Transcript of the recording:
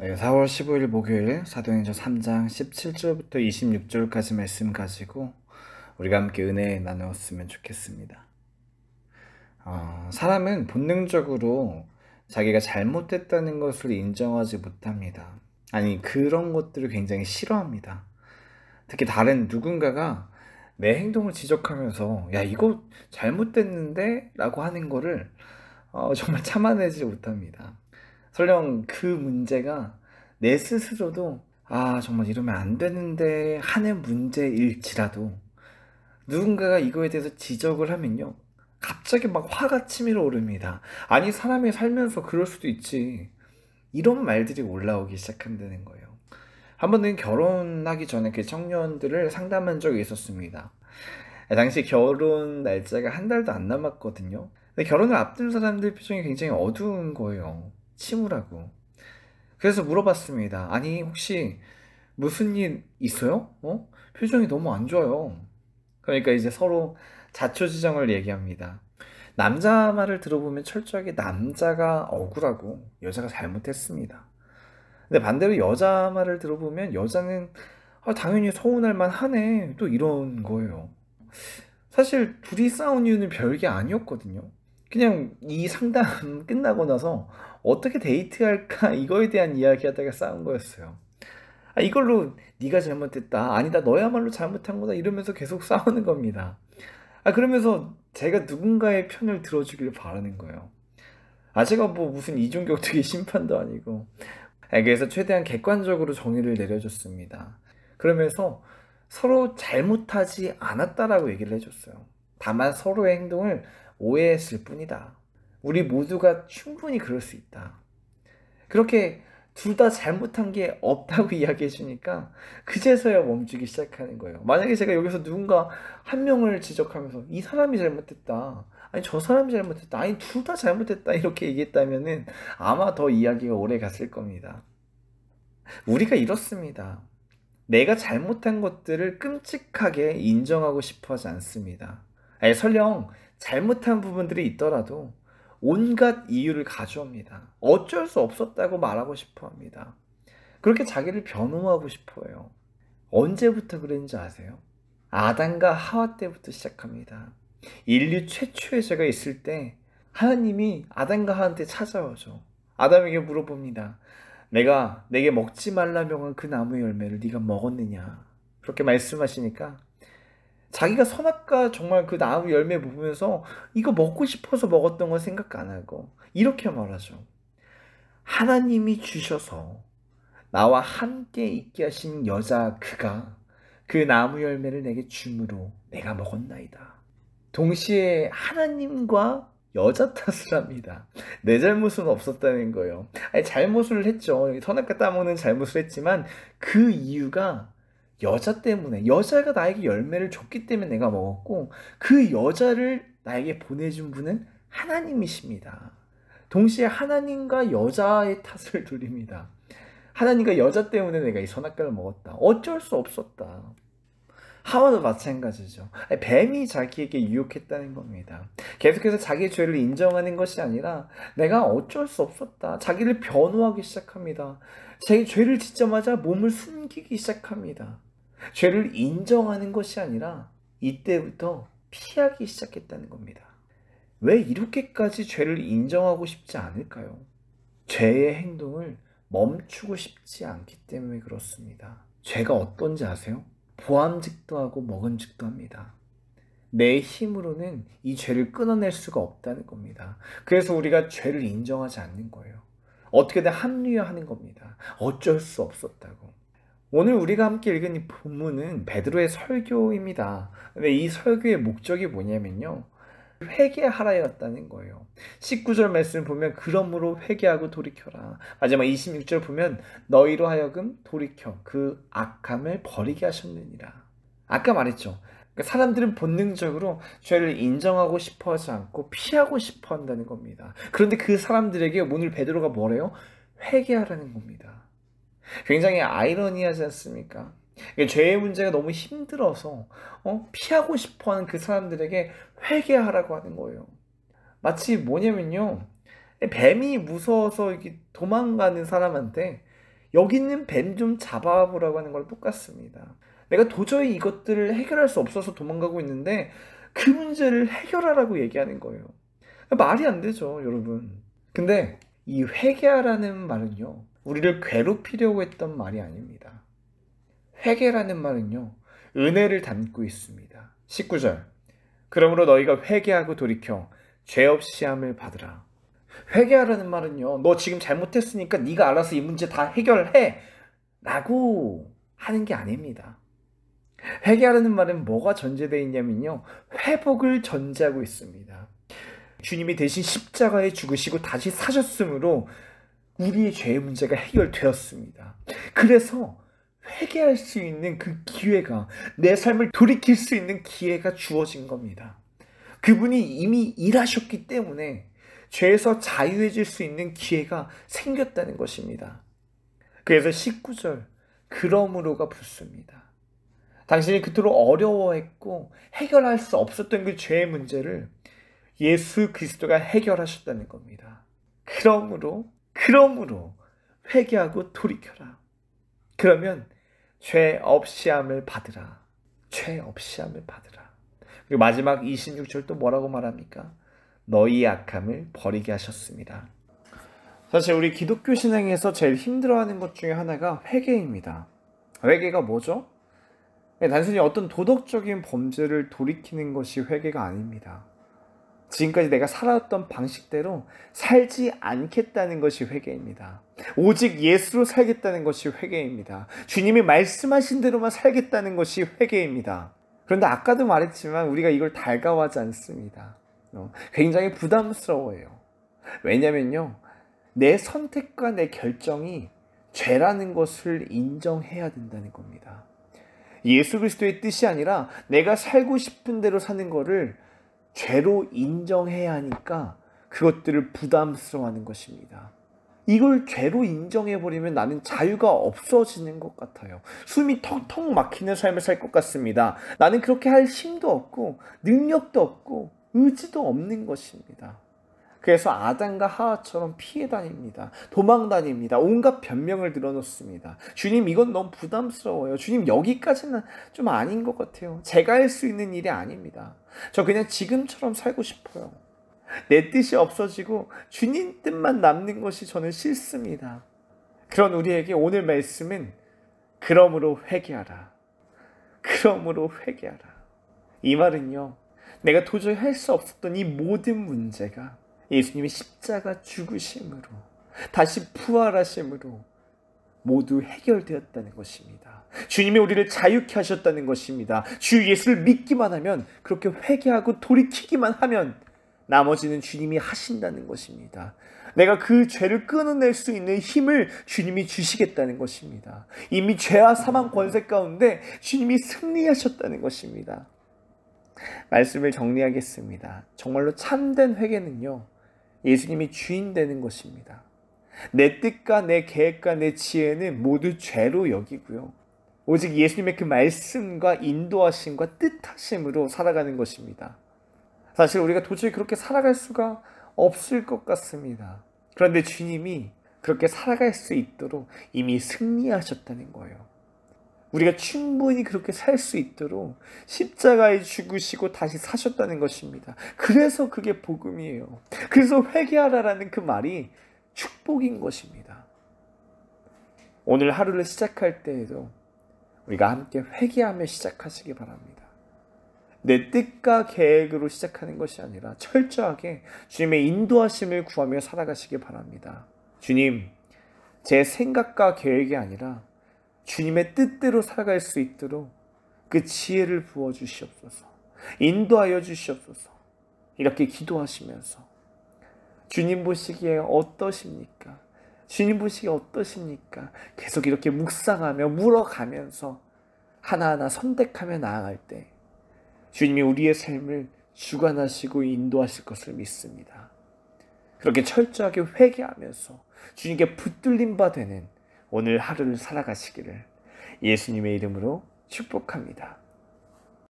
네, 4월 15일 목요일 사도행전 3장 17절부터 26절까지 말씀 가지고 우리가 함께 은혜 나누었으면 좋겠습니다. 사람은 본능적으로 자기가 잘못됐다는 것을 인정하지 못합니다. 아니, 그런 것들을 굉장히 싫어합니다. 특히 다른 누군가가 내 행동을 지적하면서 야, 이거 잘못됐는데? 라고 하는 거를 정말 참아내지 못합니다. 설령 그 문제가 내 스스로도 정말 이러면 안 되는데 하는 문제일지라도 누군가가 이거에 대해서 지적을 하면요, 갑자기 막 화가 치밀어 오릅니다. 아니, 사람이 살면서 그럴 수도 있지, 이런 말들이 올라오기 시작한다는 거예요. 한 번은 결혼하기 전에 그 청년들을 상담한 적이 있었습니다. 당시 결혼 날짜가 한 달도 안 남았거든요. 근데 결혼을 앞둔 사람들 표정이 굉장히 어두운 거예요. 침울하고. 그래서 물어봤습니다. 아니, 혹시 무슨 일 있어요? 표정이 너무 안 좋아요. 그러니까 이제 서로 자초지종을 얘기합니다. 남자 말을 들어보면 철저하게 남자가 억울하고 여자가 잘못했습니다. 근데 반대로 여자 말을 들어보면 여자는 당연히 서운할 만하네, 또 이런 거예요. 사실 둘이 싸운 이유는 별게 아니었거든요. 그냥 이 상담 끝나고 나서 어떻게 데이트할까 이거에 대한 이야기하다가 싸운 거였어요. 이걸로 네가 잘못했다, 아니다, 너야말로 잘못한 거다, 이러면서 계속 싸우는 겁니다. 그러면서 제가 누군가의 편을 들어주길 바라는 거예요. 제가 뭐 무슨 이중격투기 심판도 아니고. 그래서 최대한 객관적으로 정의를 내려줬습니다. 그러면서 서로 잘못하지 않았다라고 얘기를 해줬어요. 다만 서로의 행동을 오해했을 뿐이다. 우리 모두가 충분히 그럴 수 있다. 그렇게 둘 다 잘못한 게 없다고 이야기해 주니까 그제서야 멈추기 시작하는 거예요. 만약에 제가 여기서 누군가 한 명을 지적하면서 이 사람이 잘못했다, 아니 저 사람이 잘못했다, 아니 둘 다 잘못했다, 이렇게 얘기했다면은 아마 더 이야기가 오래 갔을 겁니다. 우리가 이렇습니다. 내가 잘못한 것들을 끔찍하게 인정하고 싶어 하지 않습니다. 설령 잘못한 부분들이 있더라도 온갖 이유를 가져옵니다. 어쩔 수 없었다고 말하고 싶어 합니다. 그렇게 자기를 변호하고 싶어 해요. 언제부터 그랬는지 아세요? 아담과 하와 때부터 시작합니다. 인류 최초의 죄가 있을 때 하나님이 아담과 하와한테 찾아오죠. 아담에게 물어봅니다. 내가 내게 먹지 말라 명한 그 나무의 열매를 네가 먹었느냐? 그렇게 말씀하시니까 자기가 선악과 정말 그 나무 열매 보면서 이거 먹고 싶어서 먹었던 건 생각 안 하고 이렇게 말하죠. 하나님이 주셔서 나와 함께 있게 하신 여자 그가 그 나무 열매를 내게 줌으로 내가 먹었나이다. 동시에 하나님과 여자 탓을 합니다. 내 잘못은 없었다는 거예요. 잘못을 했죠. 선악과 따먹는 잘못을 했지만 그 이유가 여자 때문에, 여자가 나에게 열매를 줬기 때문에 내가 먹었고, 그 여자를 나에게 보내준 분은 하나님이십니다. 동시에 하나님과 여자의 탓을 돌립니다. 하나님과 여자 때문에 내가 이 선악과를 먹었다, 어쩔 수 없었다. 하와도 마찬가지죠. 뱀이 자기에게 유혹했다는 겁니다. 계속해서 자기의 죄를 인정하는 것이 아니라 내가 어쩔 수 없었다, 자기를 변호하기 시작합니다. 제 죄를 짓자마자 몸을 숨기기 시작합니다. 죄를 인정하는 것이 아니라 이때부터 피하기 시작했다는 겁니다. 왜 이렇게까지 죄를 인정하고 싶지 않을까요? 죄의 행동을 멈추고 싶지 않기 때문에 그렇습니다. 죄가 어떤지 아세요? 보암직도 하고 먹은직도 합니다. 내 힘으로는 이 죄를 끊어낼 수가 없다는 겁니다. 그래서 우리가 죄를 인정하지 않는 거예요. 어떻게든 합리화하는 겁니다. 어쩔 수 없었다고. 오늘 우리가 함께 읽은 이 본문은 베드로의 설교입니다. 근데 이 설교의 목적이 뭐냐면요, 회개하라였다는 거예요. 19절 말씀 보면 그러므로 회개하고 돌이켜라. 마지막 26절 보면 너희로 하여금 돌이켜 그 악함을 버리게 하셨느니라. 아까 말했죠. 그러니까 사람들은 본능적으로 죄를 인정하고 싶어 하지 않고 피하고 싶어 한다는 겁니다. 그런데 그 사람들에게 오늘 베드로가 뭐래요? 회개하라는 겁니다. 굉장히 아이러니하지 않습니까? 죄의 문제가 너무 힘들어서 피하고 싶어하는 그 사람들에게 회개하라고 하는 거예요. 마치 뭐냐면요, 뱀이 무서워서 이렇게 도망가는 사람한테 여기 있는 뱀 좀 잡아보라고 하는 거랑 똑같습니다. 내가 도저히 이것들을 해결할 수 없어서 도망가고 있는데 그 문제를 해결하라고 얘기하는 거예요. 말이 안 되죠, 여러분. 근데 이 회개하라는 말은요, 우리를 괴롭히려고 했던 말이 아닙니다. 회개라는 말은요, 은혜를 담고 있습니다. 19절. 그러므로 너희가 회개하고 돌이켜 죄 없이 함을 받으라. 회개하라는 말은요, 너 지금 잘못했으니까 네가 알아서 이 문제 다 해결해 라고 하는 게 아닙니다. 회개하라는 말은 뭐가 전제되어 있냐면요, 회복을 전제하고 있습니다. 주님이 대신 십자가에 죽으시고 다시 사셨으므로 우리의 죄의 문제가 해결되었습니다. 그래서 회개할 수 있는 그 기회가, 내 삶을 돌이킬 수 있는 기회가 주어진 겁니다. 그분이 이미 일하셨기 때문에 죄에서 자유해질 수 있는 기회가 생겼다는 것입니다. 그래서 19절, 그러므로가 붙습니다. 당신이 그토록 어려워했고 해결할 수 없었던 그 죄의 문제를 예수 그리스도가 해결하셨다는 겁니다. 그러므로 회개하고 돌이켜라. 그러면 죄 없이 함을 받으라. 죄 없이 함을 받으라. 그리고 마지막 26절 또 뭐라고 말합니까? 너희 악함을 버리게 하셨습니다. 사실 우리 기독교 신앙에서 제일 힘들어하는 것 중에 하나가 회개입니다. 회개가 뭐죠? 단순히 어떤 도덕적인 범죄를 돌이키는 것이 회개가 아닙니다. 지금까지 내가 살아왔던 방식대로 살지 않겠다는 것이 회개입니다. 오직 예수로 살겠다는 것이 회개입니다. 주님이 말씀하신 대로만 살겠다는 것이 회개입니다. 그런데 아까도 말했지만 우리가 이걸 달가워하지 않습니다. 굉장히 부담스러워해요. 왜냐면요, 내 선택과 내 결정이 죄라는 것을 인정해야 된다는 겁니다. 예수 그리스도의 뜻이 아니라 내가 살고 싶은 대로 사는 거를 죄로 인정해야 하니까 그것들을 부담스러워하는 것입니다. 이걸 죄로 인정해버리면 나는 자유가 없어지는 것 같아요. 숨이 턱턱 막히는 삶을 살 것 같습니다. 나는 그렇게 할 힘도 없고 능력도 없고 의지도 없는 것입니다. 그래서 아담과 하와처럼 피해 다닙니다. 도망 다닙니다. 온갖 변명을 늘어놓습니다. 주님, 이건 너무 부담스러워요. 주님, 여기까지는 좀 아닌 것 같아요. 제가 할 수 있는 일이 아닙니다. 저 그냥 지금처럼 살고 싶어요. 내 뜻이 없어지고 주님 뜻만 남는 것이 저는 싫습니다. 그런 우리에게 오늘 말씀은 그러므로 회개하라. 그러므로 회개하라. 이 말은요, 내가 도저히 할 수 없었던 이 모든 문제가 예수님이 십자가 죽으심으로 다시 부활하심으로 모두 해결되었다는 것입니다. 주님이 우리를 자유케 하셨다는 것입니다. 주 예수를 믿기만 하면, 그렇게 회개하고 돌이키기만 하면 나머지는 주님이 하신다는 것입니다. 내가 그 죄를 끊어낼 수 있는 힘을 주님이 주시겠다는 것입니다. 이미 죄와 사망 권세 가운데 주님이 승리하셨다는 것입니다. 말씀을 정리하겠습니다. 정말로 참된 회개는요, 예수님이 주인 되는 것입니다. 내 뜻과 내 계획과 내 지혜는 모두 죄로 여기고요, 오직 예수님의 그 말씀과 인도하심과 뜻하심으로 살아가는 것입니다. 사실 우리가 도저히 그렇게 살아갈 수가 없을 것 같습니다. 그런데 주님이 그렇게 살아갈 수 있도록 이미 승리하셨다는 거예요. 우리가 충분히 그렇게 살 수 있도록 십자가에 죽으시고 다시 사셨다는 것입니다. 그래서 그게 복음이에요. 그래서 회개하라라는 그 말이 축복인 것입니다. 오늘 하루를 시작할 때에도 우리가 함께 회개하며 시작하시기 바랍니다. 내 뜻과 계획으로 시작하는 것이 아니라 철저하게 주님의 인도하심을 구하며 살아가시기 바랍니다. 주님, 제 생각과 계획이 아니라 주님의 뜻대로 살아갈 수 있도록 그 지혜를 부어주시옵소서. 인도하여 주시옵소서. 이렇게 기도하시면서 주님 보시기에 어떠십니까? 주님 보시기에 어떠십니까? 계속 이렇게 묵상하며 물어가면서 하나하나 선택하며 나아갈 때 주님이 우리의 삶을 주관하시고 인도하실 것을 믿습니다. 그렇게 철저하게 회개하면서 주님께 붙들림 바 되는 오늘 하루를 살아가시기를 예수님의 이름으로 축복합니다.